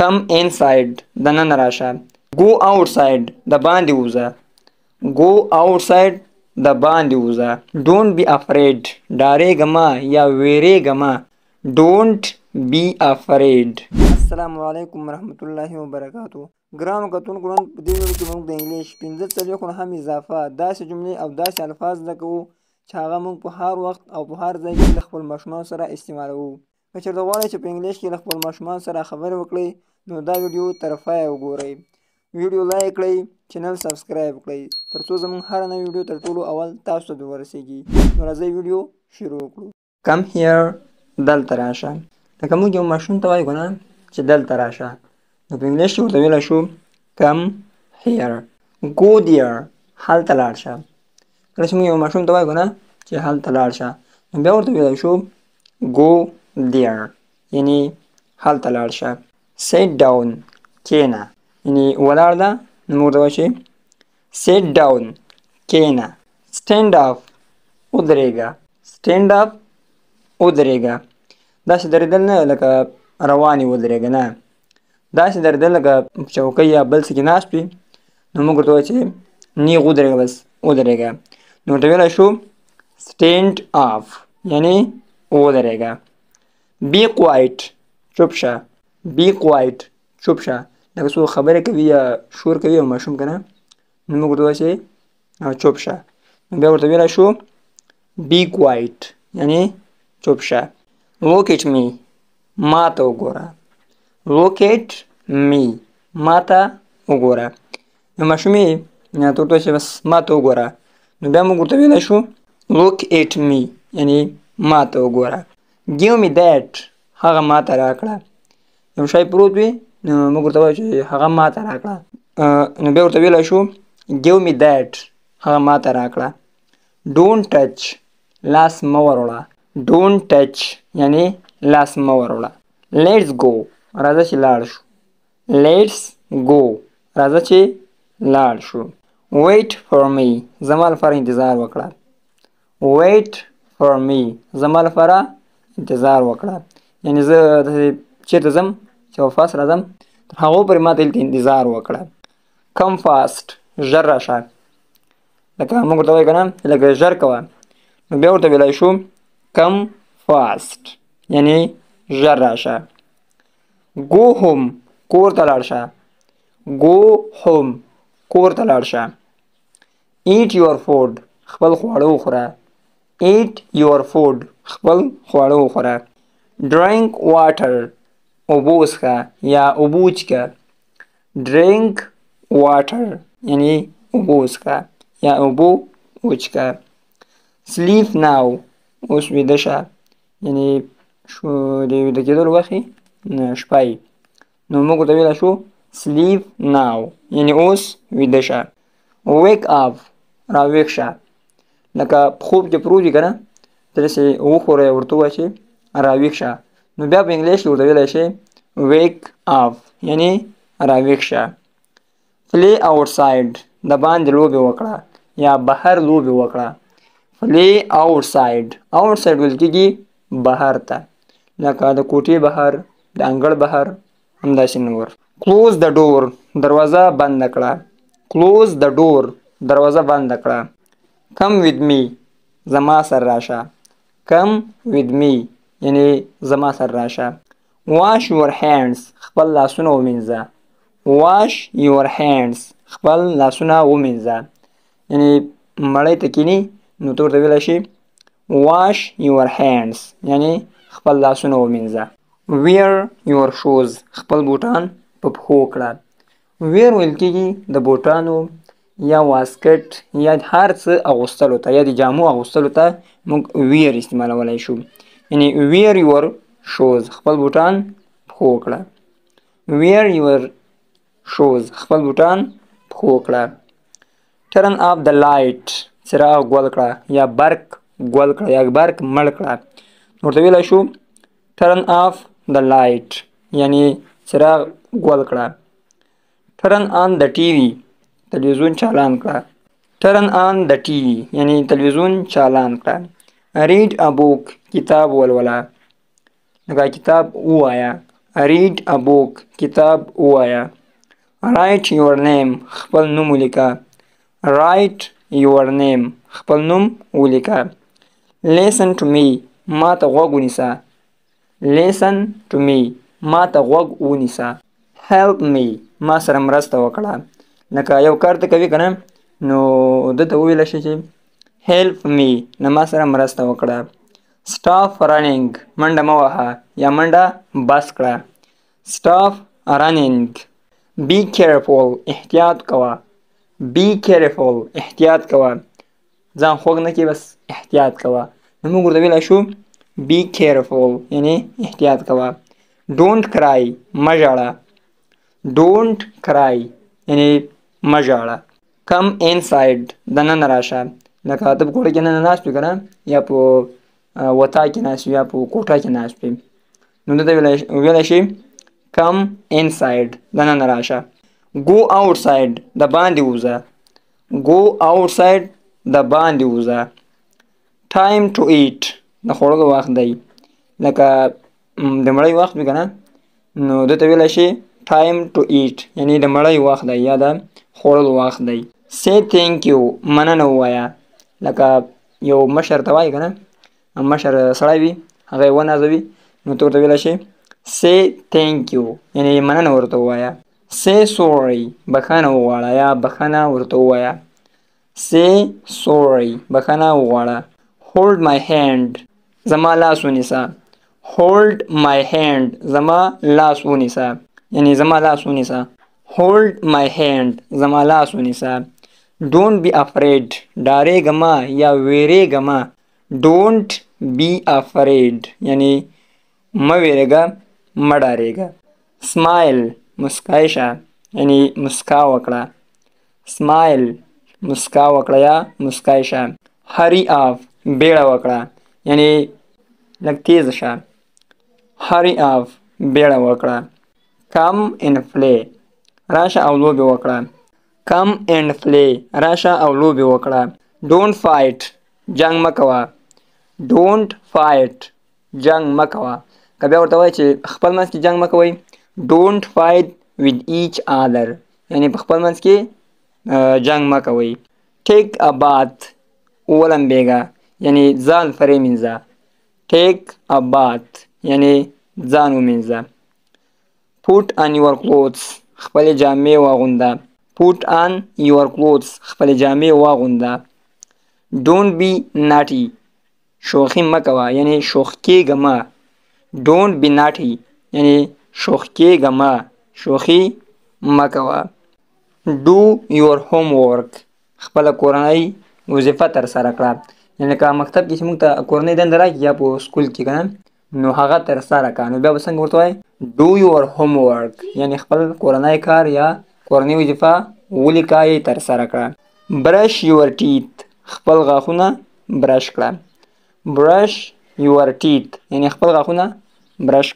Come inside دننه راشه. Go outside د باندې وځه. Go outside د باندې وځه. Don't be afraid ډارېږه مه یا ویرېږه مه. Don't be afraid. السلام علیکم ورحمت الله وبرکاتو. ګرانو کتونکو نن په دې ویډیو کې موږ د انګلیش 45 هم اضافه داسې جملې او داسې الفاظ زده کوو چې هغه موږ په هر وخت او په هر ځای کې له خپل ماشومانو سره استعمالوو. که چېرته غواړئ چې په انګلیش کې له خپل ماشومانو سره خبرې وکړئ نو دا ویډیو تر پایه وګورئ. ویډیو لایک کړئ، چینل سبسکرایب کړئ تر څو زموږ هره نوې ویډیو تر ټولو اول تاسو ته ورسیږي. نو راځئ ویډیو شروع کړو. Come here دلته راشه. لکه موږ یو ماشوم ته وایو که نه چې دلته راشه نو په انګلیش کې ورته ویلی شو come here. Go there هلته لاړ شه. کله چې موږ یو ماشوم ته وایو که نه چې هلته لاړ شه نو بیا ورته ویلی شو go there یعنې هلته لاړ شه. sit down کښېنه یعنې ولاړ ده نو موږ ورته وایو چې sit down کښېنه. stand up ودرېږه. stand up ودرېږه. داسې درېدل نه لکه روان یې ودرېږه نه، داسې درېدل لکه چوکۍ یا بل څه کې ناست وي نو موږ ورته وایو چې نیغ ودرېږه بس ودرېږه. نو ورته ویلی شو stand up یعنې ودرېږه. be quiet چوپ شه. be quiet چوپ شه. لکه څوک خبرې کوي یا شور کوي یو ماشوم که نه نو موږ ورته وایو چې چوپ شه. نو بیا ورته ویلی شو be quiet یعنې چوپ شه. look at me ما ته وګوره. look at me ما ته وګوره. نو ماشوم یې ته ورته وایي چې بس ما ته وګوره نو بیا موږ ورته ویلی شو look at me یعنې ما ته وګوره. give me that هغه ما ته راکړه. یو شی پروت وي نو موږ ورته وایو چې هغه ما ته راکړه. نو بیا ورته ویلی شو give me that هغه ما ته راکړه. don't touch لاس مه وروړه. don't touch یعنې لاس مه وروړه. let's go راځه چې لاړ شو. let's go راځه چې لاړ شو. wait for me زما لپاره انتظار وکړه. wait for me زما لپاره انتظار وکړه. یعنې زه داسې چېرته ځم چې واپس راځم تر هغو پورې ما ته دلته انتظار وکړه. come fast ژر راشه. لکه موږ ورته وایو که نه لږ ژر کوه نو بیا ورته ویلی شو come fast یعنې ژر راشه. go home کور ته لاړ شه. go home کور ته لاړ شه. eat your food خپل خواړه وخوره. eat your food خپل خواړه وخوره. drink water اوبه وڅښه یا اوبه وڅښه. drink water یعنې اوبه وڅښه یا اوبه وڅښه. sleep now اوس ویده شه یعنې د ویده کېدلو وخت شپه یې نو موږ ورته ویلی شو sleep now یعنې اوس ویده شه. wake up راویښ شه. لکه په خوب کې پروت وي که نه ته داسې وښوری ورته ووایه چې راویښ شه نو بیا په انګلیش کې ورته ویلی شي wake up یعنې راویښ شه. play outside د باندې لوبې وکړه یا بهر لوبې وکړه. play outside outside ویل کېږي بهر ته لکه د کوټې بهر د انګړ بهر همداسې نور. close the door دروازه بنده کړه. close the door دروازه بنده کړه. come with me زما سره راشه. come with me یعنې زما سره راشه. wash your hands خپل لاسونه ومینځه. wash your hands خپل لاسونه ومینځه یعنې مړی ته کیني نو ته ورته ویلی شي wash your hands یعنې خپل لاسونه ومینځه. wear your shoes خپل بوټان په پښو کړه. wear ویل کېږي د بوټانو یا واسکټ یا هر څه اغوستلو ته یا د جامو اغوستلو ته موږ wear استعمالولی شو یعنې wear your shoes خپل بوټان پښو کړه. wear your shoes خپل بوټان پښو کړه. turn off the light څراغ ګل کړه یا برق ګل کړه یا برق مړ کړه. ورته ویلی شو turn off the light یعنې څراغ ګل کړه. turn on the TV تلویزیون چالان کړه. turn on the TV یعنې تلویزیون چالان کړه. read a book کتاب ولوله. لکه کتاب ووایه read a book کتاب وایا. write your name خپل نوم ولیکه. write your name خپل نوم ولیکه. listen to me ما ته غوږ ونیسه. listen to me ما ته غوږ ونیسه. help me ما سره مرسته وکړه. لکه یو کار ته کوي کنه نو دته وویل شي چې help me نه ما سره مرسته وکړه. stop running منډه مه وهه یا منډه بس کړه. stop running. be careful احتیاط کوه. be careful احتیاط کوه. ځان خوږ نه کې بس احتیاط کوه. نو موږ ورته ویلی شو be careful یعنی احتیاط کوه. don't cry مه ژاړه. don't cry یعنی مه ژاړه. come inside دننه راشه. لکه ته په کوټه کې ننه ناست وي که نه یا په وطا کې ناست وي یا په کوټه کې ناست وي نو دلته ویلی شي come inside دننه راشه. go outside د باندې وځه. go outside د باندې وځه. time to eat د خوړلو وخت دی. لکه د مړۍ وخت وي که نه نو دلته ویلی شي time to eat یعنی د مړۍ وخت دی یا د خوړلو وخت دی. say thank you مننه ووایه. لکه یو مشر ته وایي که نه مشر سړی وي هغه یې ونازوي نو ته ورته ویلی شي say thank you یعنی مننه ورته ووایه. say sorry بخښنه وغواړه یا بخښنه ورته ووایه. say sorry بخښنه وغواړه. hold my hand زما لاس ونیسه. hold my hand زما لاس ونیسه یعنی زما لاس ونیسه. hold my hand زما لاس ونیسه. don't be afraid ډارېږه مه یا ویرېږه مه. don't be afraid یعنی مه ویرېږه مه ډارېږه. smile مسکای شه یعنی مسکا وکړه. smile مسکا وکړه یا مسکای شه. hurry up بیړه وکړه یعنی لږ تیز شه. hurry up بیړه وکړه. come and play راشه او لوبې وکړه. come and play راشه او لوبې وکړه. don't fight جنګ مه کوه. don't fight جنګ مه کوه. که بیا ورته وایي چې خپل منځ کې جنګ مه کوئ don't fight with each other یعنی په خپل منځ کې جنګ مه کوئ. take a bath ولمبېږه یعنی ځان فرې مینځه. take a bath یعنی ځان ومینځه. put on your clothes خپلې جامې واغونده. put on your clothes خپلې جامې واغونده. don't be naughty شوخي مه کوه یعنی شوخ کېږه مه. don't be naughty یعنی شوخ کېږه مه شوخي مه کوه. do your homework خپله کورنۍ وظیفه ترسره کړه. یعنې که مکتب کې چې موږ ته کورنۍ دنده راکړي یا په سکول کې که نه نو هغه ترسره کړه نو بیا به څنګه ورته وایي do your homework یعنی خپل کورنۍ کار یا کورنۍ وظیفه ولیکه یې ترسره کړه. brush your teeth خپل غاښونه برش کړه. brush your teeth یعنی خپل غاښونه برش